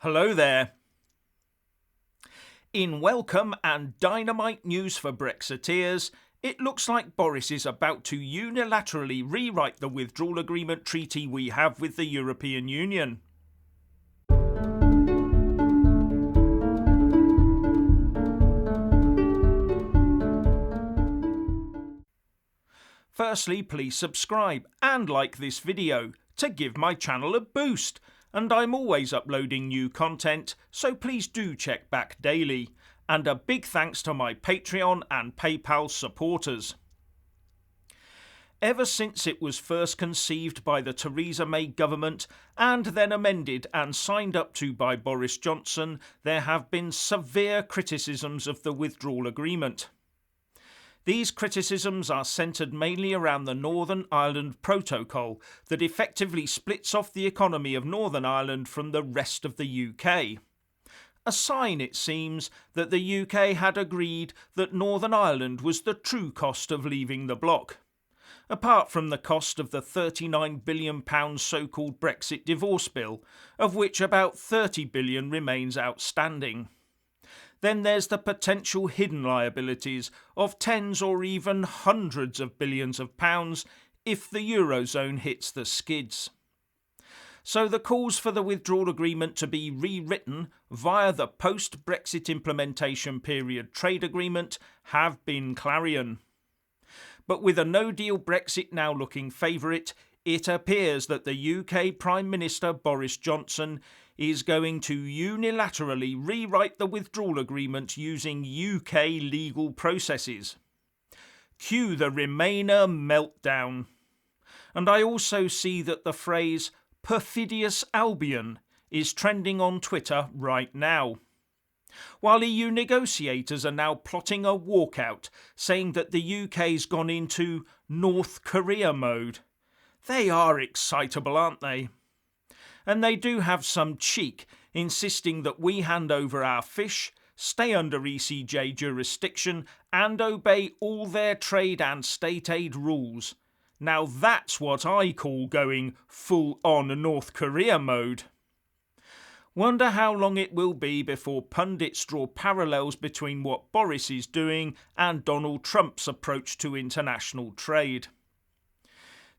Hello there. In welcome and dynamite news for Brexiteers, it looks like Boris is about to unilaterally rewrite the withdrawal agreement treaty we have with the European Union. Firstly, please subscribe and like this video to give my channel a boost. And I'm always uploading new content, so please do check back daily. And a big thanks to my Patreon and PayPal supporters. Ever since it was first conceived by the Theresa May government and then amended and signed up to by Boris Johnson, there have been severe criticisms of the withdrawal agreement. These criticisms are centred mainly around the Northern Ireland Protocol that effectively splits off the economy of Northern Ireland from the rest of the UK. A sign, it seems, that the UK had agreed that Northern Ireland was the true cost of leaving the bloc, apart from the cost of the £39 billion so-called Brexit divorce bill, of which about £30 billion remains outstanding. Then there's the potential hidden liabilities of tens or even hundreds of billions of pounds if the eurozone hits the skids. So the calls for the withdrawal agreement to be rewritten via the post-Brexit implementation period trade agreement have been clarion. But with a no-deal Brexit now looking favourite, it appears that the UK Prime Minister Boris Johnson is going to unilaterally rewrite the withdrawal agreement using UK legal processes. Cue the Remainer meltdown. And I also see that the phrase Perfidious Albion is trending on Twitter right now. While EU negotiators are now plotting a walkout, saying that the UK's gone into North Korea mode. They are excitable, aren't they? And they do have some cheek, insisting that we hand over our fish, stay under ECJ jurisdiction and obey all their trade and state aid rules. Now that's what I call going full-on North Korea mode. Wonder how long it will be before pundits draw parallels between what Boris is doing and Donald Trump's approach to international trade.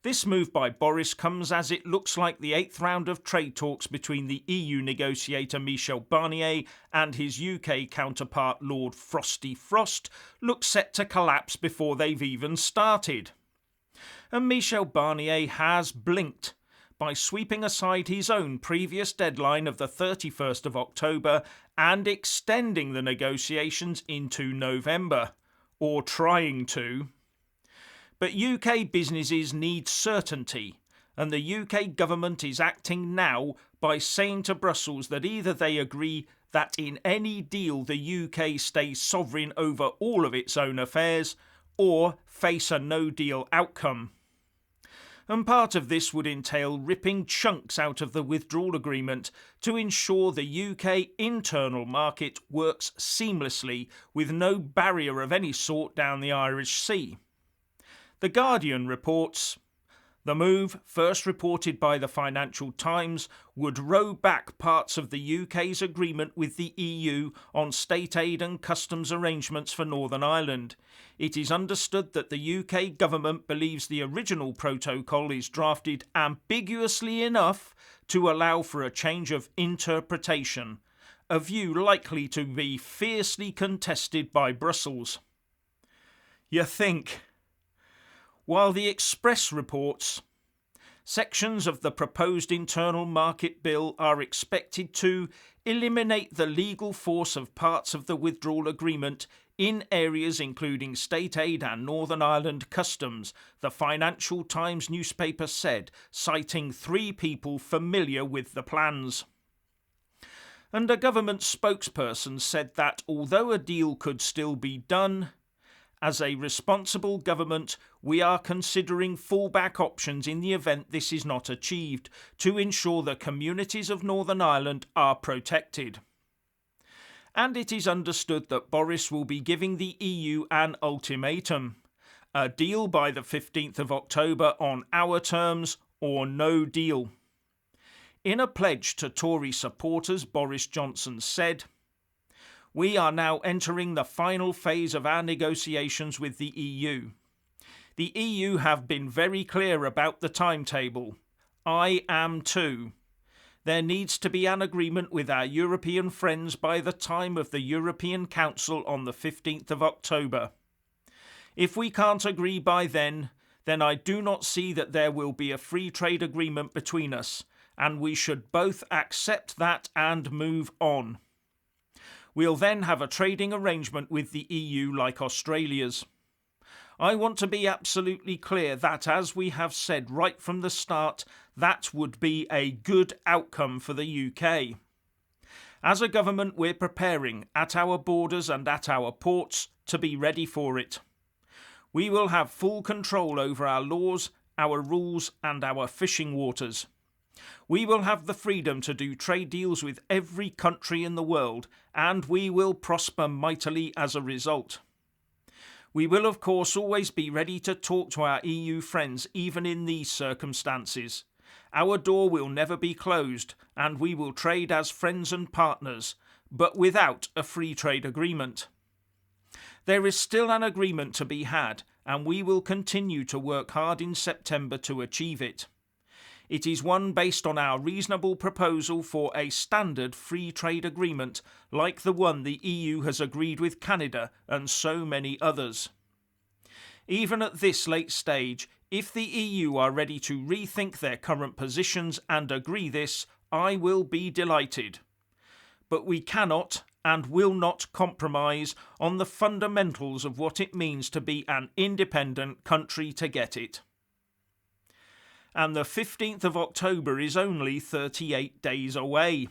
This move by Boris comes as it looks like the 8th round of trade talks between the EU negotiator Michel Barnier and his UK counterpart Lord Frosty Frost looks set to collapse before they've even started. And Michel Barnier has blinked by sweeping aside his own previous deadline of the 31st of October and extending the negotiations into November, or trying to. But UK businesses need certainty, and the UK government is acting now by saying to Brussels that either they agree that in any deal the UK stays sovereign over all of its own affairs, or face a no-deal outcome. And part of this would entail ripping chunks out of the withdrawal agreement to ensure the UK internal market works seamlessly with no barrier of any sort down the Irish Sea. The Guardian reports, the move, first reported by the Financial Times, would row back parts of the UK's agreement with the EU on state aid and customs arrangements for Northern Ireland. It is understood that the UK government believes the original protocol is drafted ambiguously enough to allow for a change of interpretation, a view likely to be fiercely contested by Brussels. You think? While the Express reports, sections of the proposed internal market bill are expected to eliminate the legal force of parts of the withdrawal agreement in areas including state aid and Northern Ireland customs, the Financial Times newspaper said, citing 3 people familiar with the plans. And a government spokesperson said that although a deal could still be done, as a responsible government, we are considering fallback options in the event this is not achieved to ensure the communities of Northern Ireland are protected. And it is understood that Boris will be giving the EU an ultimatum, a deal by the 15th of October on our terms or no deal. In a pledge to Tory supporters, Boris Johnson said, "We are now entering the final phase of our negotiations with the EU. The EU have been very clear about the timetable. I am too. There needs to be an agreement with our European friends by the time of the European Council on the 15th of October. If we can't agree by then I do not see that there will be a free trade agreement between us, and we should both accept that and move on. We'll then have a trading arrangement with the EU like Australia's. I want to be absolutely clear that, as we have said right from the start, that would be a good outcome for the UK. As a government, we're preparing, at our borders and at our ports, to be ready for it. We will have full control over our laws, our rules and our fishing waters. We will have the freedom to do trade deals with every country in the world, and we will prosper mightily as a result. We will, of course, always be ready to talk to our EU friends, even in these circumstances. Our door will never be closed, and we will trade as friends and partners, but without a free trade agreement. There is still an agreement to be had, and we will continue to work hard in September to achieve it. It is one based on our reasonable proposal for a standard free trade agreement like the one the EU has agreed with Canada and so many others. Even at this late stage, if the EU are ready to rethink their current positions and agree this, I will be delighted. But we cannot and will not compromise on the fundamentals of what it means to be an independent country to get it. And the 15th of October is only 38 days away.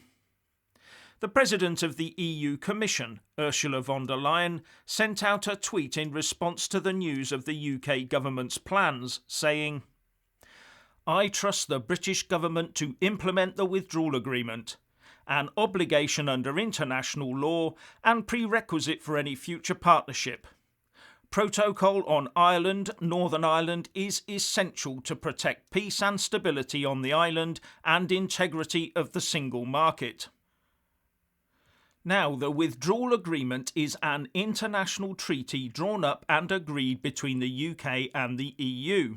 The President of the EU Commission, Ursula von der Leyen, sent out a tweet in response to the news of the UK government's plans, saying, "I trust the British government to implement the Withdrawal Agreement, an obligation under international law and prerequisite for any future partnership. Protocol on Ireland, Northern Ireland, is essential to protect peace and stability on the island and integrity of the single market." Now, the Withdrawal Agreement is an international treaty drawn up and agreed between the UK and the EU.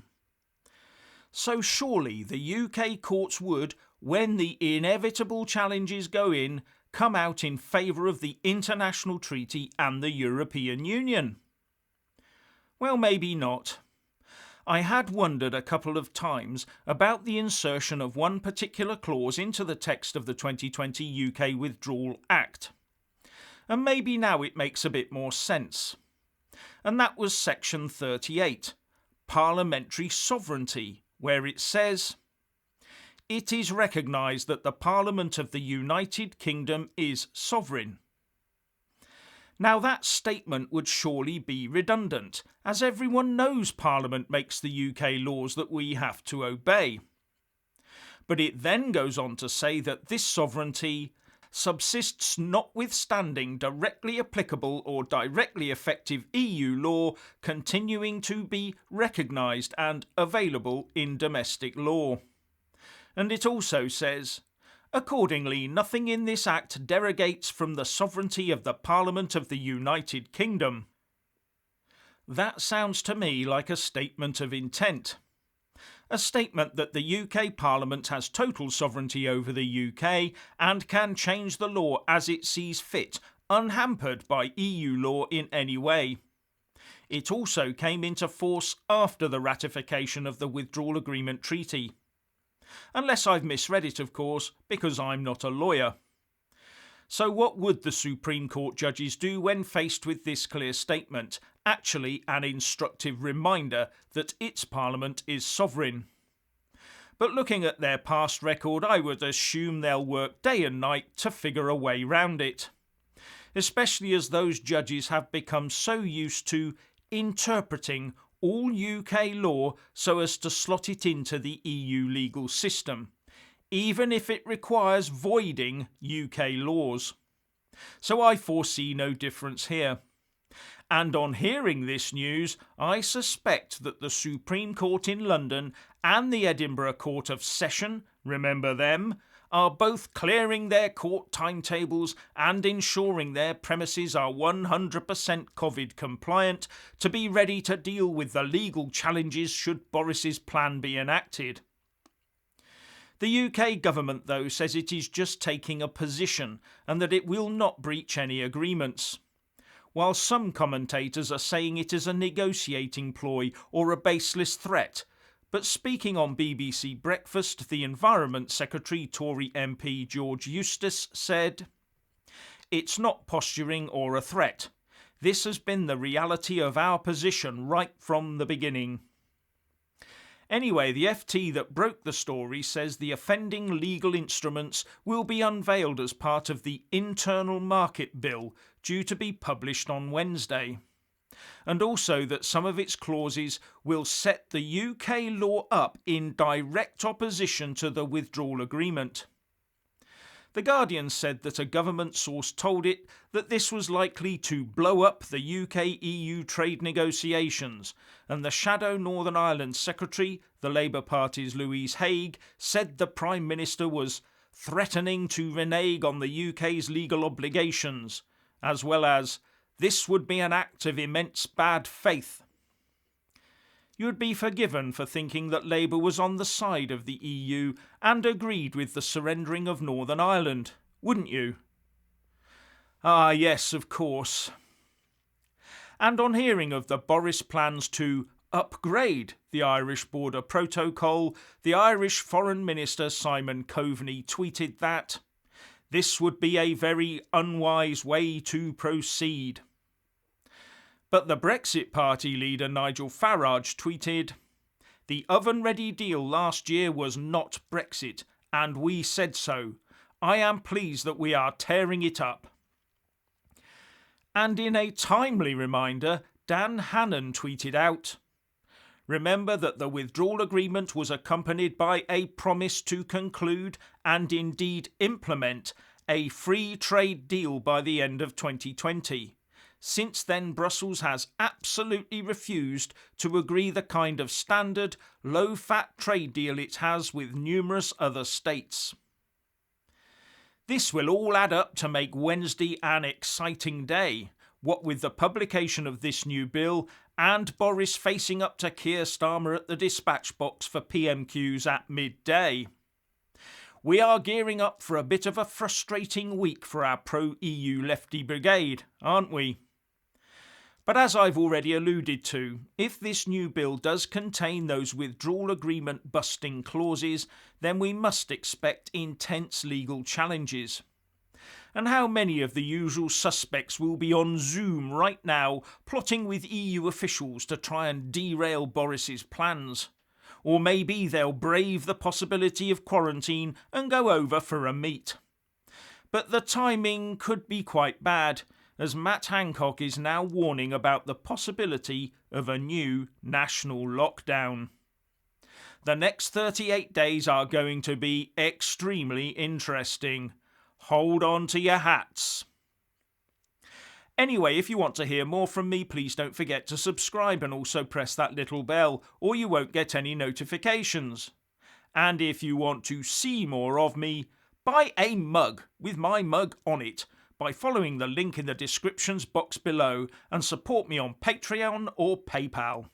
So surely the UK courts would, when the inevitable challenges go in, come out in favour of the international treaty and the European Union. Well, maybe not. I had wondered a couple of times about the insertion of one particular clause into the text of the 2020 UK Withdrawal Act. And maybe now it makes a bit more sense. And that was section 38, Parliamentary Sovereignty, where it says, "It is recognised that the Parliament of the United Kingdom is sovereign." Now that statement would surely be redundant, as everyone knows Parliament makes the UK laws that we have to obey. But it then goes on to say that this sovereignty subsists notwithstanding directly applicable or directly effective EU law continuing to be recognised and available in domestic law. And it also says, "Accordingly, nothing in this Act derogates from the sovereignty of the Parliament of the United Kingdom." That sounds to me like a statement of intent. A statement that the UK Parliament has total sovereignty over the UK and can change the law as it sees fit, unhampered by EU law in any way. It also came into force after the ratification of the Withdrawal Agreement Treaty. Unless I've misread it, of course, because I'm not a lawyer. So what would the Supreme Court judges do when faced with this clear statement, actually an instructive reminder that its Parliament is sovereign? But looking at their past record, I would assume they'll work day and night to figure a way round it. Especially as those judges have become so used to interpreting all UK law so as to slot it into the EU legal system, even if it requires voiding UK laws. So I foresee no difference here. And on hearing this news, I suspect that the Supreme Court in London and the Edinburgh Court of Session, remember them, are both clearing their court timetables and ensuring their premises are 100% COVID compliant to be ready to deal with the legal challenges should Boris's plan be enacted. The UK government, though, says it is just taking a position and that it will not breach any agreements, while some commentators are saying it is a negotiating ploy or a baseless threat. But speaking on BBC Breakfast, the Environment Secretary, Tory MP George Eustace, said, "It's not posturing or a threat. This has been the reality of our position right from the beginning." Anyway, the FT that broke the story says the offending legal instruments will be unveiled as part of the Internal Market Bill due to be published on Wednesday, and also that some of its clauses will set the UK law up in direct opposition to the Withdrawal Agreement. The Guardian said that a government source told it that this was likely to blow up the UK-EU trade negotiations, and the shadow Northern Ireland Secretary, the Labour Party's Louise Haigh, said the Prime Minister was threatening to renege on the UK's legal obligations, as well as, "This would be an act of immense bad faith." You would be forgiven for thinking that Labour was on the side of the EU and agreed with the surrendering of Northern Ireland, wouldn't you? Ah, yes, of course. And on hearing of the Boris plans to upgrade the Irish border protocol, the Irish Foreign Minister Simon Coveney tweeted that this would be a very unwise way to proceed. But the Brexit Party leader Nigel Farage tweeted, "The oven-ready deal last year was not Brexit, and we said so. I am pleased that we are tearing it up." And in a timely reminder, Dan Hannan tweeted out, "Remember that the withdrawal agreement was accompanied by a promise to conclude and indeed implement a free trade deal by the end of 2020. Since then, Brussels has absolutely refused to agree the kind of standard, low-fat trade deal it has with numerous other states." This will all add up to make Wednesday an exciting day, what with the publication of this new bill and Boris facing up to Keir Starmer at the dispatch box for PMQs at midday. We are gearing up for a bit of a frustrating week for our pro-EU lefty brigade, aren't we? But as I've already alluded to, if this new bill does contain those withdrawal agreement busting clauses, then we must expect intense legal challenges. And how many of the usual suspects will be on Zoom right now plotting with EU officials to try and derail Boris's plans? Or maybe they'll brave the possibility of quarantine and go over for a meet. But the timing could be quite bad, as Matt Hancock is now warning about the possibility of a new national lockdown. The next 38 days are going to be extremely interesting. Hold on to your hats. Anyway, if you want to hear more from me, please don't forget to subscribe and also press that little bell, or you won't get any notifications. And if you want to see more of me, buy a mug with my mug on it by following the link in the descriptions box below and support me on Patreon or PayPal.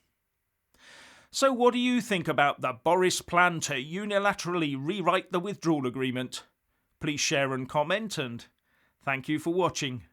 So what do you think about the Boris plan to unilaterally rewrite the withdrawal agreement? Please share and comment, and thank you for watching.